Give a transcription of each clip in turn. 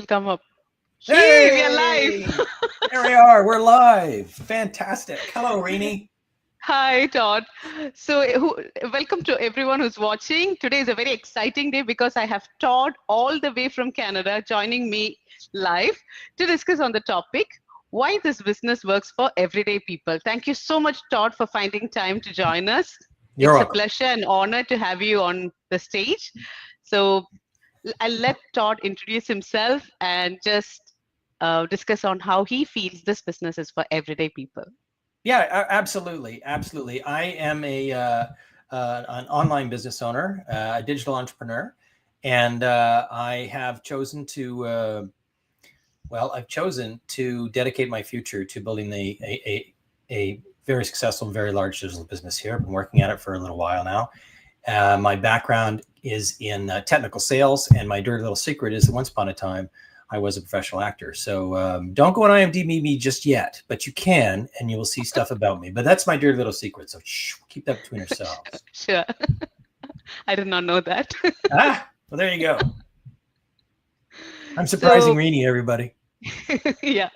come up. Hey, we are Hey, live. there we are. We're live. Fantastic. Hello, Rini. Hi, Todd. Welcome to everyone who's watching. Today is a very exciting day because I have Todd all the way from Canada joining me live to discuss on the topic why this business works for everyday people. Thank you so much, Todd, for finding time to join us. You're It's a welcome. pleasure and honor to have you on the stage. So I'll let Todd introduce himself and just discuss on how he feels this business is for everyday people. Yeah, absolutely, absolutely. I am an online business owner, a digital entrepreneur, and I have chosen to I've chosen to dedicate my future to building a very successful and very large digital business here. I've been working at it for a little while now. My background is in technical sales, and my dirty little secret is that once upon a time, I was a professional actor. So don't go on IMDb me just yet, but you can, and you will see stuff about me. But that's my dirty little secret. So keep that between ourselves. Sure. I did not know that. Well, there you go. I'm surprising So, Rini, everybody. yeah.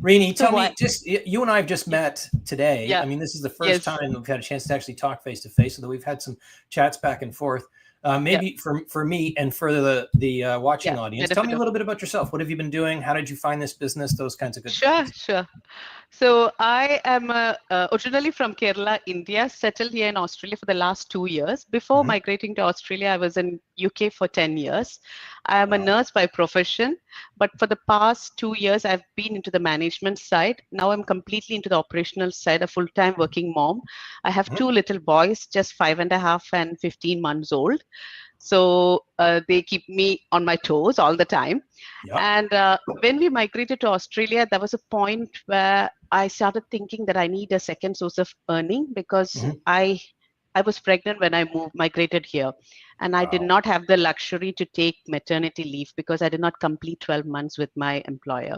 Rini, So tell what? me, just you and I have just met today. Yeah. I mean, this is the first Yes. time we've had a chance to actually talk face to face, although we've had some chats back and forth. Yeah. Maybe for me and for the watching Yeah. audience, tell Benefit me a of. little bit about yourself. What have you been doing? How did you find this business? Those kinds of good Sure. things. Sure. So I am originally from Kerala, India, settled here in Australia for the last 2 years. Before Mm-hmm. migrating to Australia, I was in UK for 10 years. I am a Wow. nurse by profession, but for the past 2 years, I've been into the management side. Now I'm completely into the operational side, a full-time working mom. I have Mm-hmm. two little boys, just 5.5 and 15 months old. So they keep me on my toes all the time. Yep. And when we migrated to Australia, there was a point where I started thinking that I need a second source of earning because Mm-hmm. I was pregnant when I migrated here, and I did Wow. not have the luxury to take maternity leave because I did not complete 12 months with my employer.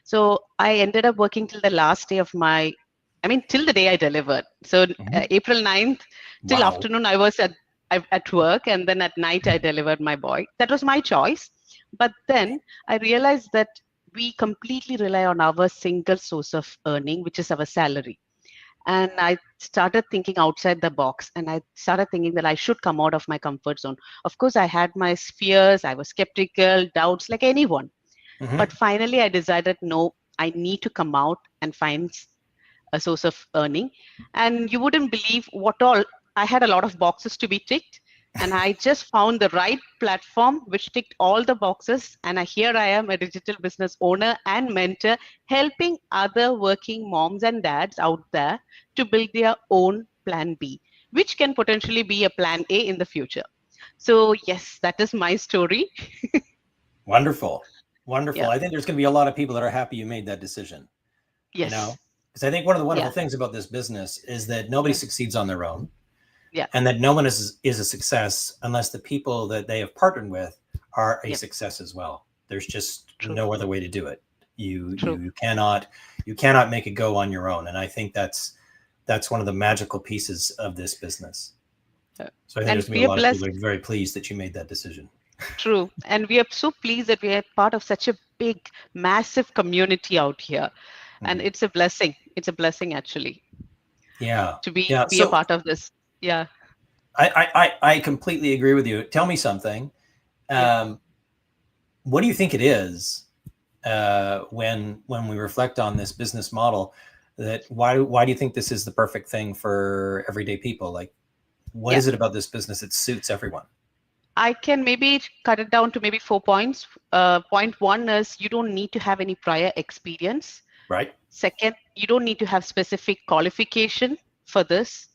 So I ended up working till the last day of till the day I delivered. So Mm-hmm. April 9th till Wow. afternoon, I was at work, and then at night I delivered my boy. That was my choice. But then I realized that we completely rely on our single source of earning, which is our salary. And I started thinking outside the box, and I started thinking that I should come out of my comfort zone. Of course, I had my fears, I was skeptical, doubts like anyone. Mm-hmm. But finally, I decided no, I need to come out and find a source of earning. And you wouldn't believe what all I had a lot of boxes to be ticked. And I just found the right platform which ticked all the boxes. And here I am, a digital business owner and mentor, helping other working moms and dads out there to build their own plan B, which can potentially be a plan A in the future. So, yes, that is my story. Wonderful. Wonderful. Yeah. I think there's going to be a lot of people that are happy you made that decision, you know, Yes. because I think one of the wonderful Yeah. things about this business is that nobody Yeah. succeeds on their own, Yeah. and that no one is a success unless the people that they have partnered with are a Yep. success as well. There's just True. no other way to do it. You True. you cannot make it go on your own, and I think that's one of the magical pieces of this business. So I think And there's going to we be a are lot of people blessed. that are very pleased that you made that decision. True. And we are so pleased that we are part of such a big, massive community out here. And Mhm. it's a blessing. It's a blessing actually Yeah, to be yeah. be a So part of this. Yeah. I completely agree with you. Tell me something. Yeah. Um, what do you think it is when we reflect on this business model? That why do you think this is the perfect thing for everyday people? Like, what Yeah. is it about this business that suits everyone? I can maybe cut it down to maybe 4 points. Point one is you don't need to have any prior experience. Right. Second, you don't need to have specific qualification for this.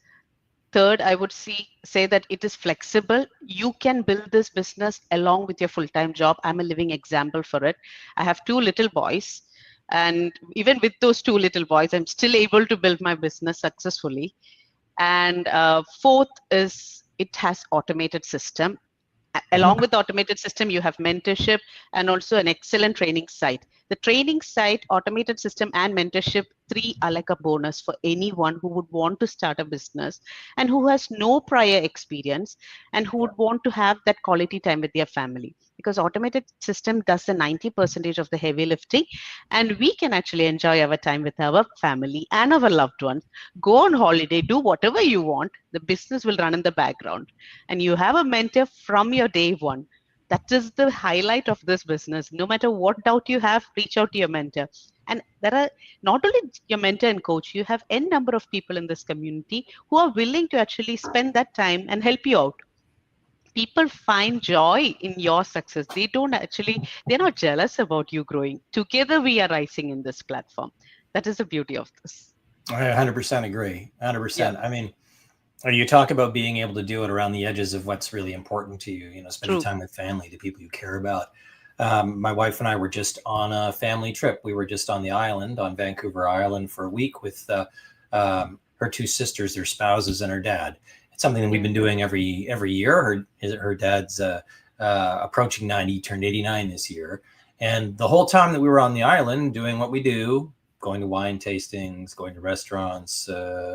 Third, I would say that it is flexible. You can build this business along with your full-time job. I'm a living example for it. I have two little boys, and even with those two little boys, I'm still able to build my business successfully. And fourth is it has automated system. Along Mm-hmm. with the automated system, you have mentorship and also an excellent training site. The training side, automated system, and mentorship, three are like a bonus for anyone who would want to start a business and who has no prior experience and who would want to have that quality time with their family. Because automated system does the 90% of the heavy lifting, and we can actually enjoy our time with our family and our loved ones. Go on holiday, do whatever you want. The business will run in the background, and you have a mentor from your day one. That is the highlight of this business. No matter what doubt you have, reach out to your mentor. And there are not only your mentor and coach, you have n number of people in this community who are willing to actually spend that time and help you out. People find joy in your success. They don't actually, they're not jealous about you growing. Together we are rising in this platform. That is the beauty of this. I 100% agree. Yeah, 100%. I mean, you talk about being able to do it around the edges of what's really important to you, spending true. time with family, the people you care about. My wife and I were just on a family trip. We were just on the island, on Vancouver Island, for a week with her two sisters, their spouses, and her dad. It's something that we've been doing every year. Her dad's approaching 90, turned 89 this year. And the whole time that we were on the island doing what we do, going to wine tastings, going to restaurants,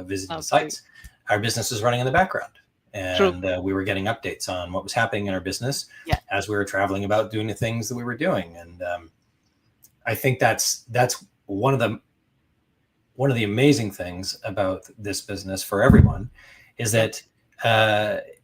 visiting sites, our business was running in the background. And we were getting updates on what was happening in our business as we were traveling about doing the things that we were doing. And I think that's one of the amazing things about this business for everyone is that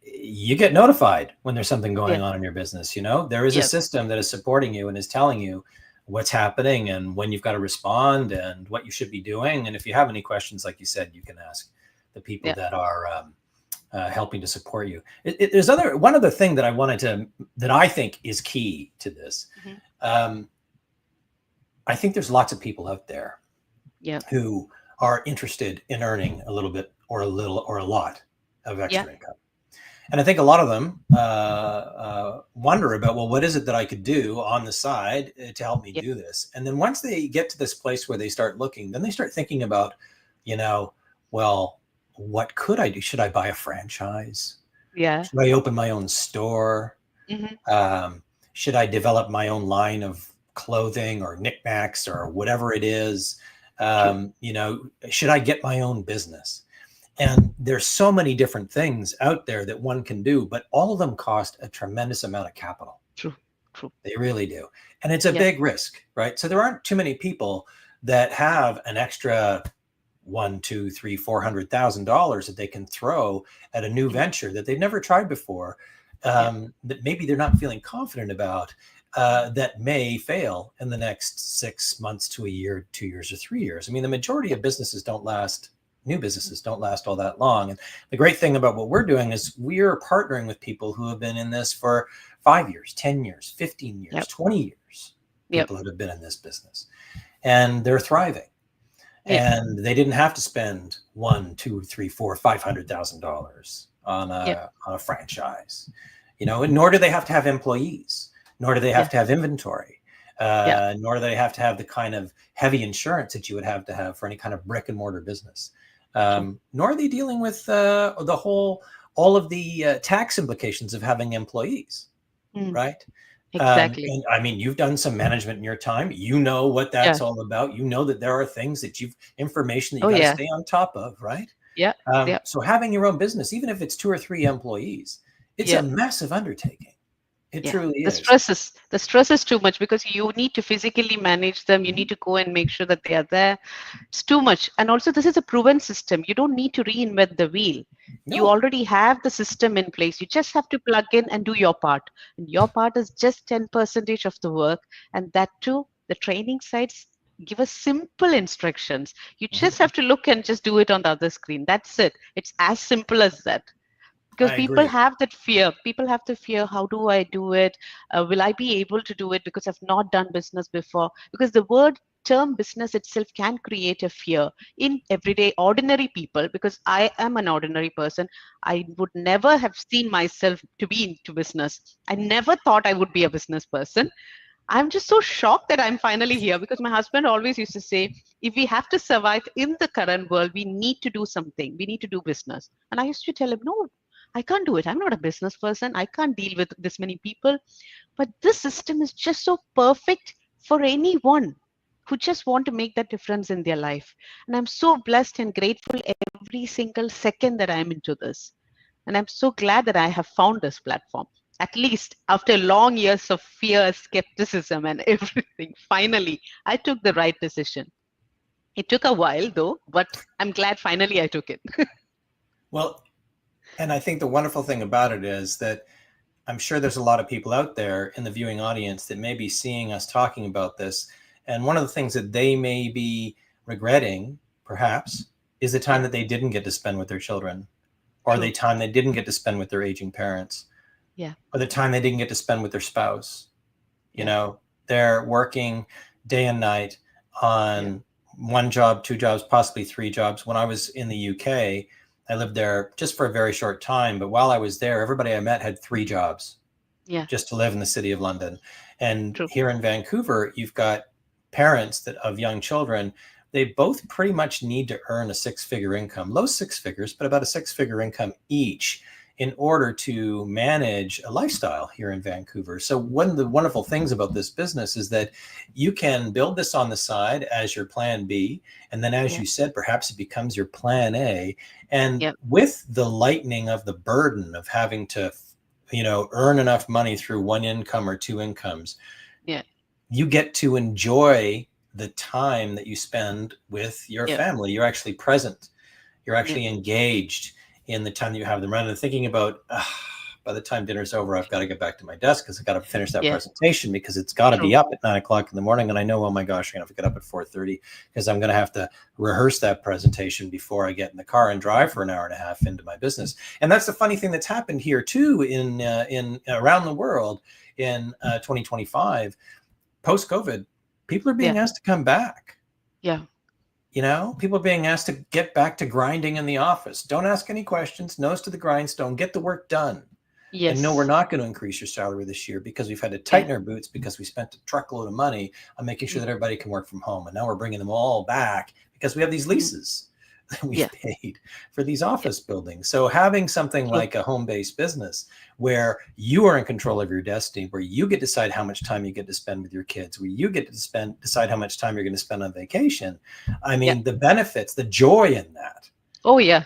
you get notified when there's something going on in your business. There is a system that is supporting you and is telling you what's happening and when you've got to respond and what you should be doing. And if you have any questions, like you said, you can ask the people that are helping to support you. There's one other thing that I think is key to this. I think there's lots of people out there who are interested in earning a little bit or a lot of extra income. And I think a lot of them wonder about, well, what is it that I could do on the side to help me do this? And then once they get to this place where they start looking, then they start thinking about, well, what could I do? Should I buy a franchise? Should I open my own store? Should I develop my own line of clothing or knickknacks or whatever it is? Should I get my own business? And there's so many different things out there that one can do, but all of them cost a tremendous amount of capital. True. They really do. And it's a big risk, right? So there aren't too many people that have an extra $100,000, $200,000, $300,000, $400,000 that they can throw at a new venture that they've never tried before, that maybe they're not feeling confident about, that may fail in the next 6 months to a year, 2 years, or 3 years. I mean, the majority of new businesses don't last all that long. And the great thing about what we're doing is we're partnering with people who have been in this for 5 years, 10 years, 15 years, 20 years. People that have been in this business, and they're thriving. And they didn't have to spend $1, $2, $3, $4, $500,000 on a franchise, and nor do they have to have employees, nor do they have to have inventory, nor do they have to have the kind of heavy insurance that you would have to have for any kind of brick and mortar business. Nor are they dealing with all of the tax implications of having employees, right? Exactly. And I mean, you've done some management in your time. You know what that's all about. You know that there are things information that you got to stay on top of, right? So having your own business, even if it's 2 or 3 employees, it's a massive undertaking. It truly is. The stress is too much because you need to physically manage them. You need to go and make sure that they are there. It's too much. And also, this is a proven system. You don't need to reinvent the wheel. No. You already have the system in place. You just have to plug in and do your part. And your part is just 10% of the work. And that too, the training sites give us simple instructions. You just have to look and just do it on the other screen. That's it. It's as simple as that. Because people have that fear. People have the fear, how do I do it? Will I be able to do it because I've not done business before? Because the term business itself can create a fear in everyday ordinary people, because I am an ordinary person. I would never have seen myself to be into business. I never thought I would be a business person. I'm just so shocked that I'm finally here, because my husband always used to say, if we have to survive in the current world, we need to do something. We need to do business. And I used to tell him, no, I can't do it. I'm not a business person. I can't deal with this many people. But this system is just so perfect for anyone. who just want to make that difference in their life. And I'm so blessed and grateful every single second that I'm into this. And I'm so glad that I have found this platform. At least after long years of fear, skepticism, and everything, finally, I took the right decision. It took a while though, but I'm glad finally I took it. Well, and I think the wonderful thing about it is that I'm sure there's a lot of people out there in the viewing audience that may be seeing us talking about this. And one of the things that they may be regretting, perhaps, is the time that they didn't get to spend with their children, or the time they didn't get to spend with their aging parents, or the time they didn't get to spend with their spouse. You know, they're working day and night on one job, two jobs, possibly three jobs. When I was in the UK, I lived there just for a very short time, but while I was there, everybody I met had three jobs just to live in the city of London. And here in Vancouver, you've got parents that of young children, they both pretty much need to earn a six-figure income, low six figures, but about a six-figure income each in order to manage a lifestyle here in Vancouver. So one of the wonderful things about this business is that you can build this on the side as your plan B. And then, as you said, perhaps it becomes your plan A. And with the lightening of the burden of having to, you know, earn enough money through one income or two incomes, you get to enjoy the time that you spend with your family. You're actually present. You're actually engaged in the time that you have them, rather than thinking about, by the time dinner's over, I've got to get back to my desk because I've got to finish that presentation because it's got to be up at 9 o'clock in the morning. And I know, oh my gosh, I'm going to have to get up at 4:30 because I'm going to have to rehearse that presentation before I get in the car and drive for an hour and a half into my business. And that's the funny thing that's happened here too in around the world in 2025, post-COVID. People are being asked to come back. You know, people are being asked to get back to grinding in the office. Don't ask any questions. Nose to the grindstone. Get the work done. And no, we're not going to increase your salary this year because we've had to tighten our boots because we spent a truckload of money on making sure that everybody can work from home. And now we're bringing them all back because we have these leases that we've paid for these office buildings. So having something like a home-based business where you are in control of your destiny, where you get to decide how much time you get to spend with your kids, where you get to decide how much time you're going to spend on vacation. I mean, the benefits, the joy in that. Oh, yeah.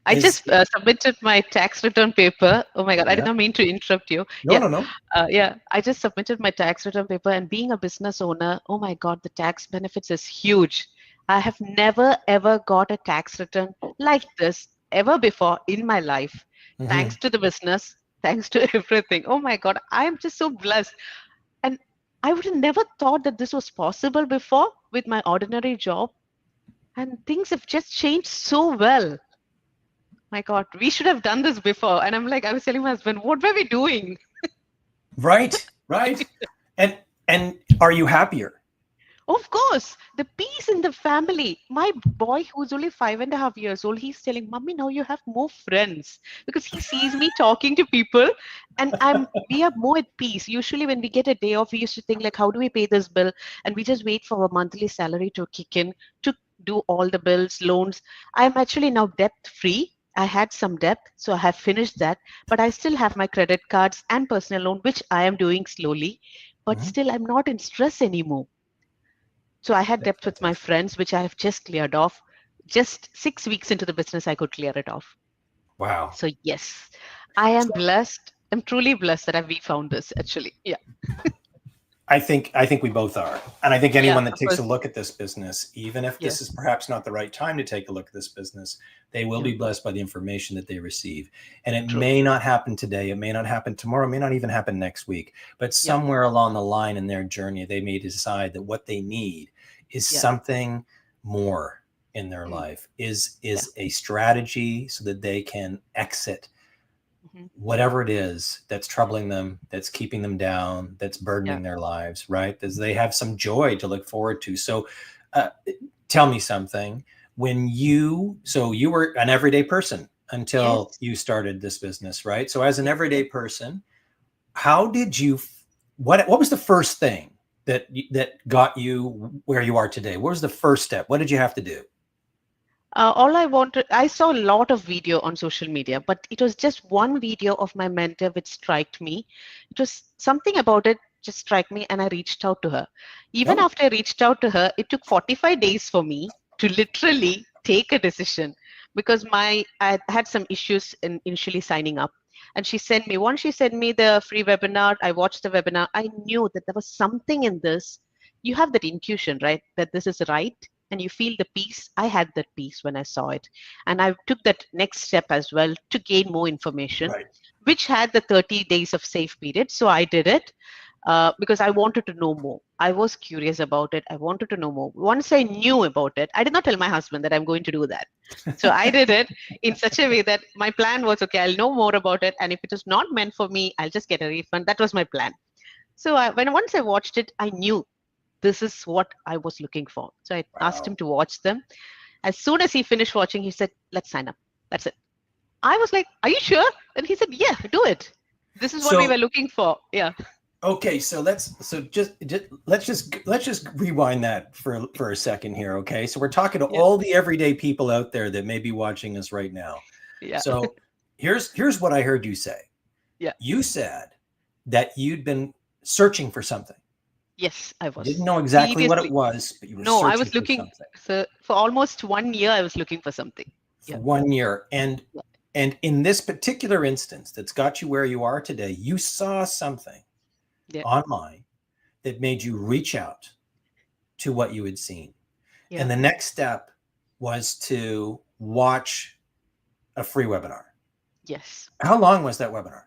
I just submitted my tax return paper. Oh my God, I did not mean to interrupt you. No. I just submitted my tax return paper, and being a business owner, oh my God, the tax benefits is huge. I have never, ever got a tax return like this ever before in my life. Thanks to the business, thanks to everything. Oh my God, I am just so blessed. And I would have never thought that this was possible before with my ordinary job. And things have just changed so well. My God, we should have done this before. And I'm like, I was telling my husband, what were we doing? Right. And are you happier? Of course, the peace in the family. My boy, who's only 5.5 years old, he's telling, Mommy, now you have more friends, because he sees me talking to people, and we are more at peace. Usually when we get a day off, we used to think like, how do we pay this bill? And we just wait for a monthly salary to kick in to do all the bills, loans. I'm actually now debt free. I had some debt, so I have finished that, but I still have my credit cards and personal loan, which I am doing slowly, but still I'm not in stress anymore. So I had debt with my friends, which I have just cleared off. Just 6 weeks into the business, I could clear it off. Wow. So yes, I am blessed. I'm truly blessed that we found this, actually. Yeah. I think we both are. And I think anyone that takes a look at this business, even if this is perhaps not the right time to take a look at this business, they will be blessed by the information that they receive. And it may not happen today. It may not happen tomorrow. It may not even happen next week. But somewhere along the line in their journey, they may decide that what they need is something more in their life, is a strategy so that they can exit whatever it is that's troubling them, that's keeping them down, that's burdening their lives, right? As they have some joy to look forward to. So tell me something. So you were an everyday person until you started this business, right? So as an everyday person, how did you, what was the first thing that got you where you are today? What was the first step? What did you have to do? I saw a lot of video on social media, but it was just one video of my mentor which struck me. It was something about it. just struck me, and I reached out to her. Even Oh, after I reached out to her, it took 45 days for me to literally take a decision, because I had some issues in initially signing up. And once she sent me the free webinar, I watched the webinar. I knew that there was something in this. You have that intuition, right? That this is right, and you feel the peace. I had that peace when I saw it. And I took that next step as well to gain more information, right. which had the 30 days of safe period. So I did it because I wanted to know more. I was curious about it. I wanted to know more. Once I knew about it, I did not tell my husband that I'm going to do that. So I did it in such a way that my plan was, okay, I'll know more about it. And if it is not meant for me, I'll just get a refund. That was my plan. So once I watched it, I knew this is what I was looking for. So I asked him Wow. to watch them. As soon as he finished watching, he said, let's sign up. That's it. I was like, are you sure? And he said, yeah, do it. This is what we So, were looking for. Yeah. okay, so let's just rewind that for a second here, okay? So we're talking to Yeah. all the everyday people out there that may be watching us right now. Yeah. So here's what I heard you say. Yeah. You said that you'd been searching for something. Yes, I You didn't was. know exactly what it Seriously. was, but you were No, I searching was for looking. something So for almost 1 year, I was looking for something. for Yeah. 1 year. Yeah. And in this particular instance that's got you where you are today, you saw something Yeah. online that made you reach out to what you had seen. Yeah. And the next step was to watch a free webinar. Yes. How long was that webinar?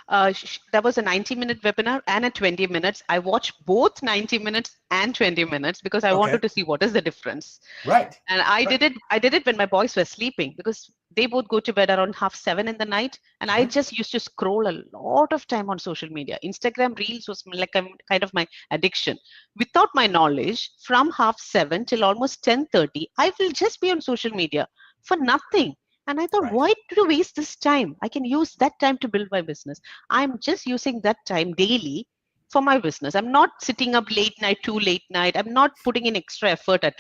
That was a 90-minute webinar and a 20 minutes. I watched both 90 minutes and 20 minutes because I Okay. wanted to see what is the difference. Right. And I Right. did it when my boys were sleeping, because they both go to bed around 6:30 in the night. And I Uh-huh. just used to scroll a lot of time on social media. Instagram Reels was like kind of my addiction. Without my knowledge, from 6:30 till almost 10:30, I will just be on social media for nothing. And I thought, Right. why to waste this time? I can use that time to build my business. I'm just using that time daily for my business. I'm not sitting up late night, too late night. I'm not putting in extra effort at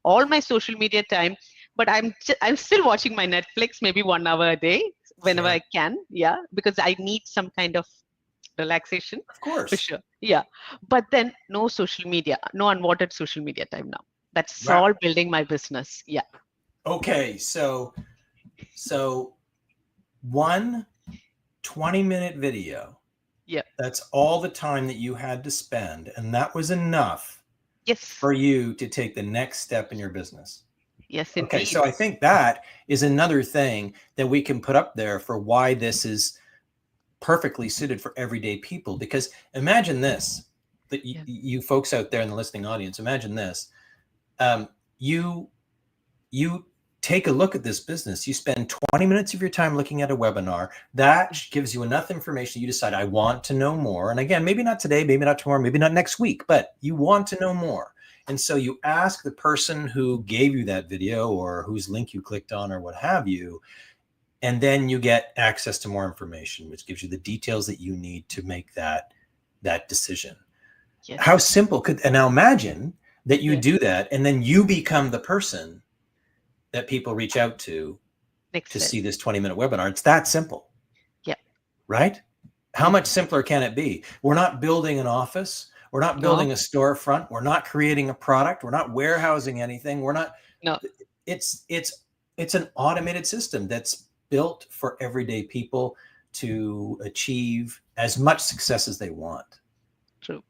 all my social media time. But I'm still watching my Netflix maybe 1 hour a day whenever Sure. I can. Yeah, because I need some kind of relaxation Of for course. sure. Yeah, but then no social media, no unwanted social media time now. That's Right. all building my business. Yeah. Okay. So one 20-minute video, Yeah. that's all the time that you had to spend. And that was enough Yes. for you to take the next step in your business. Yes, Okay, indeed. so I think that is another thing that we can put up there for why this is perfectly suited for everyday people. Because imagine this, that Yeah. you folks out there in the listening audience, imagine this. You take a look at this business. You spend 20 minutes of your time looking at a webinar. That gives you enough information. You decide, I want to know more. And again, maybe not today, maybe not tomorrow, maybe not next week, but you want to know more. And so you ask the person who gave you that video or whose link you clicked on or what have you, and then you get access to more information, which gives you the details that you need to make that decision. Yes. How simple could, and now imagine that you Yeah. do that and then you become the person that people reach out to Next step. see this 20-minute webinar. It's that simple. Yeah. Right? How Yeah. much simpler can it be? We're not building an office. We're not building a storefront. We're not creating a product. We're not warehousing anything. We're not. No. It's an automated system that's built for everyday people to achieve as much success as they want. True.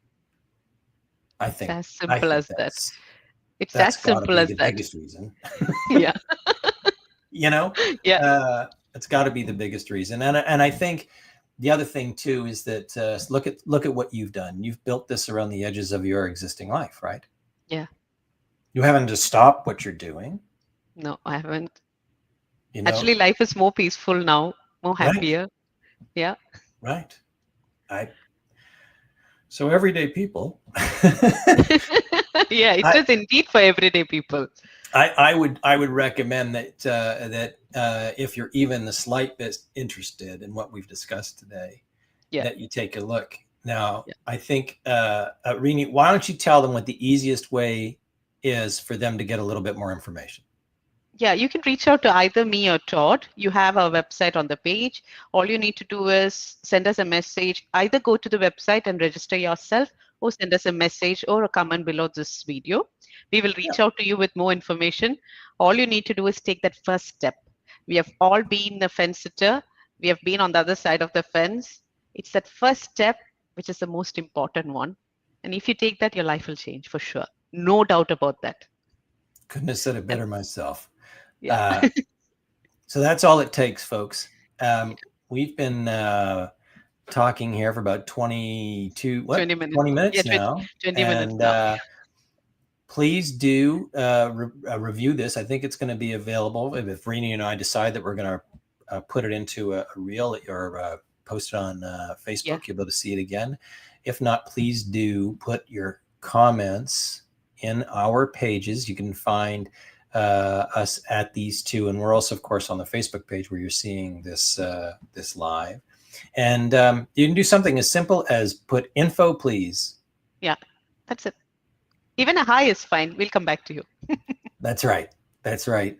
I think It's as simple as that. It's as that's got to simple be as the that. biggest reason. Yeah. You know, Yeah. it's got to be the biggest reason. And I think the other thing too is that look at what you've done. You've built this around the edges of your existing life, right? Yeah. You haven't to stop what you're doing. No, I haven't. You know, Actually, life is more peaceful now, more right, happier. Yeah. right. So everyday people. Yeah, it is indeed for everyday people. I would recommend that if you're even the slight bit interested in what we've discussed today, Yeah. that you take a look. Now, Yeah. I think, Rini, why don't you tell them what the easiest way is for them to get a little bit more information? Yeah, you can reach out to either me or Todd. You have our website on the page. All you need to do is send us a message. Either go to the website and register yourself, or send us a message or a comment below this video. We will Yeah. reach out to you with more information. All you need to do is take that first step. We have all been a fence sitter. We have been on the other side of the fence. It's that first step which is the most important one. And if you take that, your life will change for sure. No doubt about that. Couldn't have said it And better myself. yeah. So that's all it takes, folks. We've been talking here for about 20 20 minutes. Yeah, minutes now. 20 minutes And now. please do review this. I think it's going to be available. If Rini and I decide that we're going to put it into a reel or post it on Facebook, Yeah. you'll be able to see it again. If not, please do put your comments in our pages. You can find us at these two, and we're also, of course, on the Facebook page where you're seeing this this live. And you can do something as simple as put info, please. Yeah, that's it. Even a hi is fine. We'll come back to you. That's right. That's right.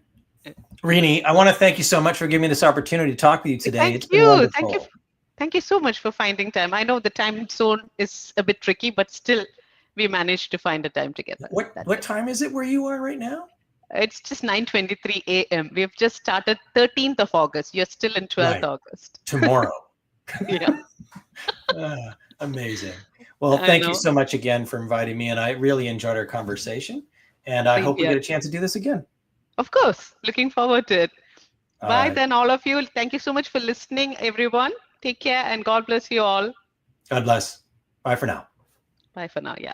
Rini, I want to thank you so much for giving me this opportunity to talk with you today. It's been wonderful. Thank you. Thank you so much for finding time. I know the time zone is a bit tricky, but still we managed to find a time together. What time is it where you are right now? It's just 9:23 a.m. We've just started 13th of August. You're still in 12th Right. August. Tomorrow. Yeah. Amazing. Well, thank you so much again for inviting me, and I really enjoyed our conversation, and I hope we get a chance to do this again. Of course. Looking forward to it. All Bye right. then, all of you. Thank you so much for listening, everyone. Take care and God bless you all. God bless. Bye for now. Bye for now. Yeah.